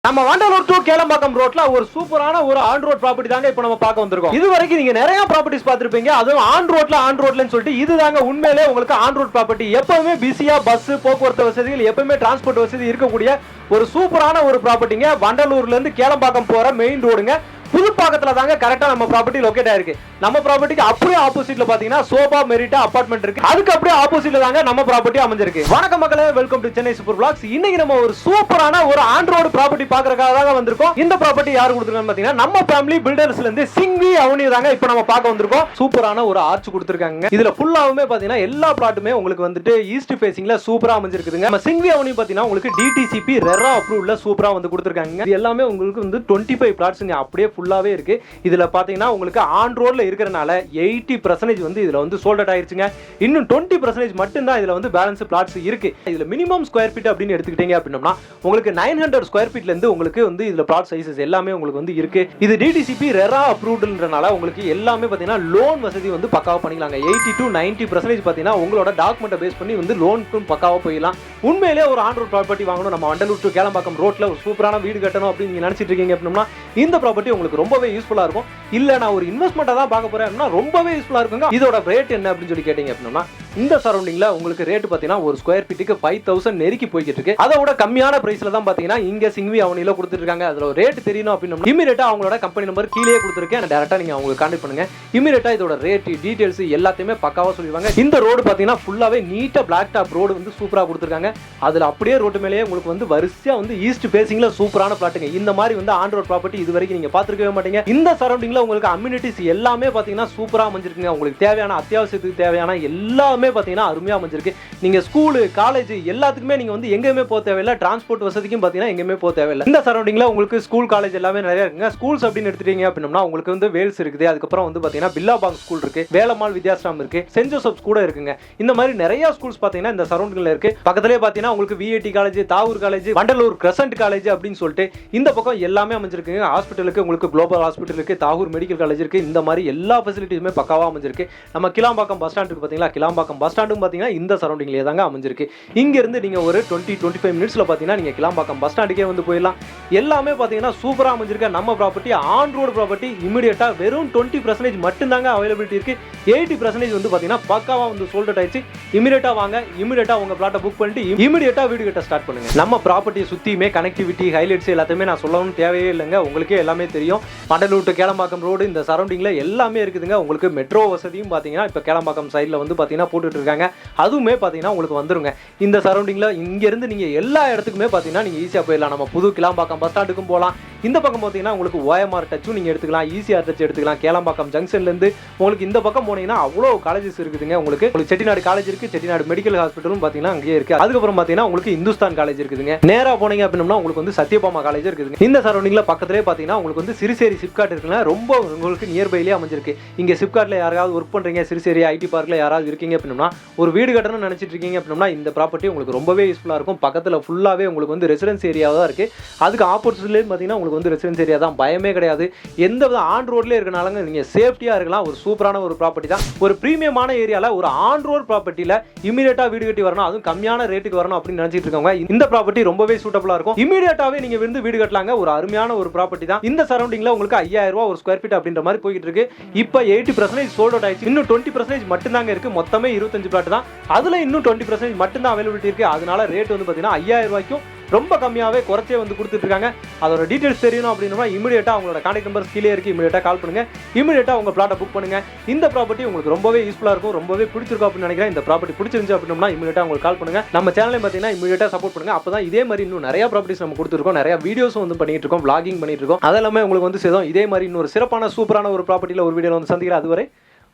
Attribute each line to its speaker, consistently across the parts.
Speaker 1: நம்ம வண்டலூர் டு கேளம்பாக்கம் ரோட்ல ஒரு சூப்பரான ஒரு ஆன் ரோட் ப்ராப்பர்ட்டி தாங்க இப்போ நம்ம பார்க்க வந்திருக்கோம். இது வரைக்கும் நீங்க நிறைய ப்ராப்பர்ட்டிஸ் பார்த்திருப்பீங்க, அதுவும் ஆன் ரோட்லன்னு சொல்லிட்டு. இதுதாங்க உண்மையிலே உங்களுக்கு ஆன் ரோட் ப்ராப்பர்ட்டி. எப்பவுமே பிஸியா பஸ் போக்குவரத்து வசதிகள், எப்பவுமே டிரான்ஸ்போர்ட் வசதி இருக்கக்கூடிய ஒரு சூப்பரான ஒரு ப்ராப்பர்ட்டிங்க. வண்டலூர்ல இருந்து கேளம்பாக்கம் போற மெயின் ரோடுங்க. புதுப்பாக்கத்துல தாங்க கரெக்டா நம்ம ப்ராப்பர்ட்டி லொகேட் ஆயிருக்கு. நம்ம ப்ராப்பர்ட்டிக்கு அப்படியே ஆப்போசிட்ல பாத்தீங்கன்னா சோபா மெரிட்டா அபார்ட்மெண்ட் இருக்கு. அதுக்கு அப்படியே ஆப்போசிட்ல தாங்க நம்ம ப்ராப்பர்ட்டி அமைஞ்சிருக்கு. வணக்கம் மக்களே, welcome to Chennai super blocks. இன்னைக்கு நம்ம ஒரு சூப்பரான ஒரு ஆன் ரோடு ப்ராப்பர்ட்டி பாக்குறதுக்காக தாங்க வந்திருக்கோம். இந்த ப்ராப்பர்ட்டி யாரு கொடுத்திருக்காங்க பாத்தீங்கன்னா நம்ம ஃபேமிலி பில்டர்ஸ்ல இருந்து சிங்வி அவென்யூ தாங்க இப்போ நம்ம பார்க்க வந்திருக்கோம். சூப்பரான ஒரு ஆர்ச் கொடுத்திருக்காங்க. இதுல ஃபுல்லாவுமே பாத்தீங்கன்னா எல்லா பிளாட்டுமே உங்களுக்கு வந்துட்டு ஈஸ்ட் ஃபேசிங்ல சூப்பரா அமைஞ்சிருக்குதுங்க. நம்ம சிங்வி அவென்யூ பாத்தீங்கன்னா உங்களுக்கு டிடிசிபி ரெரா அப்ரூவ்ல சூப்பரா வந்து கொடுத்திருக்காங்க. இது எல்லாமே உங்களுக்கு வந்து 25 பிளாட்ஸ்ங்க அப்படியே ஃபுல்லாவே இருக்கு. இதுல பாத்தீங்கன்னா உங்களுக்கு ஆன் ரோட்ல இருக்கறனால 80% வந்து இதுல வந்து சோல்ட் அவுட் ஆயிருச்சுங்க. இன்னும் 20% மட்டும் தான் இதுல வந்து பேலன்ஸ் பிளாட்ஸ் இருக்கு. இதுல மினிமம் ஸ்கொயர் ஃபீட் அப்படின்னு எடுத்துக்கிட்டீங்க அப்படின்னா உங்களுக்கு 900 ஸ்கொயர் ஃபீட்ல இருந்து உங்களுக்கு வந்து இதுல பிளாட் சைஸஸ் எல்லாமே உங்களுக்கு வந்து இருக்கு. இது டிடிசிபி ரெரா அப்ரூவ்டுன்றனால உங்களுக்கு எல்லாமே பாத்தீங்கன்னா லோன் வசதி வந்து பக்காவா பண்ணிக்கலாங்க. 80 to 90% பாத்தீங்கன்னா உங்களோட டாக்குமெண்ட்டை பேஸ் பண்ணி வந்து லோனுக்கும் பக்காவா போயிடலாம். உண்மையிலே ஒரு ஆன் ரோட் ப்ராப்பர்ட்டி வாங்கணும், நம்ம வண்டலூர் டு கேளம்பாக்கம் ரோட்ல ஒரு சூப்பரான வீடு கட்டணும் அப்படின்னு நீங்க நினைச்சிட்டு இருக்கீங்க அப்படின்னா இந்த ப்ராப்பர்ட்டி உங்களுக்கு ரொம்பவே யூஸ்ஃபுல்லா இருக்கும். இல்ல நான் ஒரு இன்வெஸ்ட்மெண்ட்டா தான் பார்க்க போறேன் அப்படின்னா ரொம்பவே யூஸ்ஃபுல்லா இருக்குங்க. இதோட ரேட் என்ன அப்படின்னு சொல்லி கேட்டீங்க அப்படின்னா இந்த சரௌண்டிங்ல உங்களுக்கு ரேட் பாத்தீங்கன்னா ஒரு ஸ்கொயர் ஃபீட்டுக்கு 5000 நெருக்கி போயிட்டு இருக்கு. அதோட கம்மியான பிரைஸ்ல தான் பாத்தீங்கன்னா இங்க சிங்வி அவனில கொடுத்துட்டு இருக்காங்க. அதுல ரேட் தெரியணும் அப்படின்னா இமிடியேட்டா அவங்களோட கம்பெனி நம்பர் கீழே கொடுத்துருக்கேன், டைரக்டா நீங்க அவங்களுக்கு கான்டாக்ட் பண்ணுங்க. இமிடியேட்டா இதோட ரேட் டீடைல்ஸ் எல்லாத்தையுமே பக்காவா சொல்லிடுவாங்க. இந்த ரோடு பாத்தீங்கன்னா ஃபுல்லாவே நீட்டா பிளாக் டாப் ரோடு வந்து சூப்பரா கொடுத்துருக்காங்க. அதுல அப்படியே ரோட்டு மேலேயே உங்களுக்கு வந்து வரிசையா வந்து ஈஸ்ட் ஃபேசிங்ல சூப்பரான பிளாட்டுங்க. இந்த மாதிரி வந்து ஆன் ரோட் ப்ராப்பர்ட்டி இது வரைக்கும் நீங்க பாத்துருக்கவே மாட்டீங்க. இந்த சரௌண்டிங்ல உங்களுக்கு அம்யூனிட்டிஸ் எல்லாமே பாத்தீங்கன்னா சூப்பரா அமைஞ்சிருக்குங்க. உங்களுக்கு தேவையான அத்தியாவசியத்துக்கு தேவையான எல்லாமே பாத்தீங்கன்னா அருமையா அமைஞ்சிருக்கு. நீங்க ஸ்கூல் காலேஜ் எல்லாத்துக்குமே நீங்க வந்து எங்கேயுமே போக தேவையில்லை. டிரான்ஸ்போர்ட் வசதிக்கும் பாத்தீங்கன்னா எங்கேயுமே போக தேவையில்லை. இந்த சரௌண்டிங்ல உங்களுக்கு ஸ்கூல் காலேஜ் எல்லாமே நிறைய இருக்குங்க. ஸ்கூல்ஸ் அப்படின்னு எடுத்துட்டீங்க அப்படின்னா உங்களுக்கு வந்து வேல்ஸ் இருக்குது, அதுக்கப்புறம் வந்து பாத்தீங்கன்னா பில்லாபாங் ஸ்கூல் இருக்கு, வேலம்மாள் வித்யாஸ்ராம் இருக்கு, சென்ட் ஜோசப்ஸ் கூட இருக்குங்க. இந்த மாதிரி நிறைய ஸ்கூல்ஸ் பாத்தீங்கன்னா இந்த சரௌண்டிங்ல இருக்கு. பக்கத்திலே பாத்தீங்கன்னா உங்களுக்கு VIT college, Thakur college, Vandalur crescent college அப்படின்னு சொல்லிட்டு இந்த பக்கம் எல்லாமே அமைஞ்சிருக்குங்க. ஹாஸ்பிட்டலுக்கு உங்களுக்கு குளோபல் ஹாஸ்பிட்டல் இருக்கு, தாகூர் மெடிக்கல் காலேஜ் இருக்கு. இந்த மாதிரி எல்லா ஃபெசிலிட்டிஸுமே பக்காவா அமைஞ்சிருக்கு. நம்ம கிளாம்பாக்கம் பஸ் ஸ்டாண்டுக்கு பாத்தீங்களா, கிளாம்பாக்கம் பஸ் ஸ்டாண்டும் பாத்தீங்கன்னா இந்த சரௌண்டிங்லயே தாங்க அமைஞ்சிருக்கு. இங்க இருந்து நீங்க ஒரு 20-25 மினிட்ஸ்ல பாத்தீங்கன்னா நீங்க கிளாம்பாக்கம் பஸ் ஸ்டாண்டுக்கே வந்து போயிடலாம். எல்லாமே பாத்தீங்கன்னா சூப்பரா அமைஞ்சிருக்கு. நம்ம ப்ராப்பர்ட்டி ஆன் ரோடு ப்ராப்பர்ட்டி. இமிடியேட்டா வெறும் 20% மட்டும் தாங்க அவைலபிலிட்டி இருக்கு. 80% வந்து பாத்தீங்கன்னா பக்காவா வந்து சோல்ட் அவுட் ஆயிடுச்சு. இமிடியேட்டா வாங்க, இமிடியேட்டா உங்க பிளாட்டை புக் பண்ணிட்டு இமிடியேட்டா வீடு கட்ட ஸ்டார்ட் பண்ணுங்க. நம்ம ப்ராப்பர்ட்டியை சுத்தியுமே கனெக்டிவிட்டி ஹைலைட்ஸ் எல்லாத்தையுமே நான் சொல்லணும்னு தேவையே இல்லைங்க. உங்களுக்கே எல்லாமே தெரியும். வண்டலூர் டு கேளம்பாக்கம் ரோடு இந்த சரௌண்டிங்ல எல்லாமே இருக்குதுங்க. உங்களுக்கு மெட்ரோ வசதியும் பாத்தீங்கன்னா இப்ப கேளம்பாக்கம் சைட்ல வந்து பாத்தீங்கன்னா போட்டுட்டு இருக்காங்க. அதுவுமே பாத்தீங்கன்னா உங்களுக்கு வந்துருங்க. இந்த சரௌண்டிங்ல இங்க இருந்து நீங்க எல்லா இடத்துக்குமே பாத்தீங்கன்னா நீங்க ஈஸியா போயிடலாம். நம்ம புது கிளாம்பாக்கம் பஸ் ஸ்டாண்டுக்கும் போகலாம். இந்த பக்கம் பாத்தீங்கன்னா உங்களுக்கு OMR டச்சும் நீங்க எடுத்துக்கலாம், ஈசிஆர் டச் எடுத்துக்கலாம். கேளம்பாக்கம் ஜங்ஷன்ல இருந்து உங்களுக்கு இந்த பக்கம் போனீங்கன்னா அவ்வளோ காலேஜஸ் இருக்குதுங்க. உங்களுக்கு செட்டிநாடு காலேஜ் இருக்கு, செட்டிநாடு மெடிக்கல் ஹாஸ்பிட்டலும் பாத்தீங்கன்னா அங்கேயே இருக்கு. அதுக்கப்புறம் பாத்தீங்கன்னா உங்களுக்கு இந்துஸ்தான் காலேஜ் இருக்குதுங்க. நேரா போனீங்க அப்படின்னா உங்களுக்கு வந்து சத்யபாமா காலேஜ் இருக்குதுங்க. இந்த சரௌண்டிங்ல பக்கத்திலே பாத்தீங்கன்னா உங்களுக்கு வந்து சிறுசேரி சிப்காட் இருக்குங்க. ரொம்ப உங்களுக்கு நியர்பைலேயே அமைஞ்சிருக்கு. இங்க சிப்காட்ல யாராவது ஒர்க் பண்றீங்க, சிறுசேரி ஐடி பார்க்ல யாராவது இருக்கீங்க அப்படின்னா ஒரு வீடு கட்டணும்னு நினைச்சிட்டு இருக்கீங்க அப்படின்னா இந்த ப்ராப்பர்ட்டி உங்களுக்கு ரொம்பவே யூஸ்ஃபுல்லா இருக்கும். பக்கத்துல ஃபுல்லாவே உங்களுக்கு வந்து ரெசிடென்ஸ் ஏரியாவா தான் இருக்கு. அதுக்கு ஆப்போசிட்ல பாத்தீங்கன்னா உங்களுக்கு வந்து ரெசிடென்ஸ் ஏரியா தான், பயமே கிடையாது. எந்த வித ஆன் ரோட்ல இருக்கனால நீங்க சேஃப்டியா இருக்கலாம். ஒரு சூப்பரான ஒரு ப்ராப்பர்ட்டி தான். ஒரு பிரீமியமான ஏரியால ஒரு ஆன் ரோட் ப்ராப்பர்ட்டில இமிடியேட்டா வீடு கட்டி வரணும், அதுவும் கம்மியான ரேட்டுக்கு வரணும் அப்படின்னு நினைச்சிட்டு இருக்கவங்க இந்த ப்ராப்பர்ட்டி ரொம்பவே சூட்டபிளா இருக்கும். இமிடியேட்டாவே நீங்க வந்து வீடு கட்டலாங்க. ஒரு அருமையான ஒரு ப்ராப்பர்ட்டி தான். இந்த சரௌண்டிங்ல உங்களுக்கு 5000 ரூபாய் ஒரு ஸ்கொயர் ஃபீட் அப்படின்ற மாதிரி போயிட்டு இருக்கு. இப்போ 80% சோல்ட் அவுட் ஆயிடுச்சு. இன்னும் 20% மட்டும் தாங்க இருக்கு. மொத்தமே 25 பிளாட் தான். அதுல இன்னும் 20% மட்டும் தான் அவைலபிலிட்டி இருக்கு. அதனால ரேட் வந்து பாத்தீங்கன்னா 5000 ரூபாய்க்கும் ரொம்ப கம்மியாவே குறைச்சே வந்து கொடுத்துட்டு இருக்காங்க. அதோட டீடைல்ஸ் தெரியணும் அப்படின்னா இமிடியேட்டா அவங்களோட கான்டாக்ட் நம்பர் கீழே இருக்கு. இமிடியேட்டா கால் பண்ணுங்க, இமிடியேட்டா உங்க பிளாட்டை புக் பண்ணுங்க. இந்த ப்ராப்பர்ட்டி உங்களுக்கு ரொம்பவே யூஸ்ஃபுல்லா இருக்கும், ரொம்பவே பிடிச்சிருக்கும் அப்படின்னு நினைக்கிறேன். இந்த ப்ராப்பர்ட்டி பிடிச்சிருந்துச்சு அப்படின்னா இமிடியேட்டா உங்களுக்கு கால் பண்ணுங்க. நம்ம சேனலை பாத்தீங்கன்னா இமிடியேட்டா சப்போர்ட் பண்ணுங்க. அப்பதான் இதே மாதிரி இன்னும் நிறைய ப்ராப்பர்ட்டிஸ் நம்ம கொடுத்துருக்கோம், நிறைய வீடியோஸ் வந்து பண்ணிட்டு இருக்கோம், vlogging பண்ணிட்டு இருக்கோம். அதெல்லாமே உங்களுக்கு வந்து சேதம். இதே மாதிரி இன்னொரு சிறப்பான சூப்பரான ஒரு ப்ராப்பர்ட்டியில ஒரு வீடியோல வந்து சந்திக்கிறேன். அதுவரை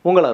Speaker 1: உங்களா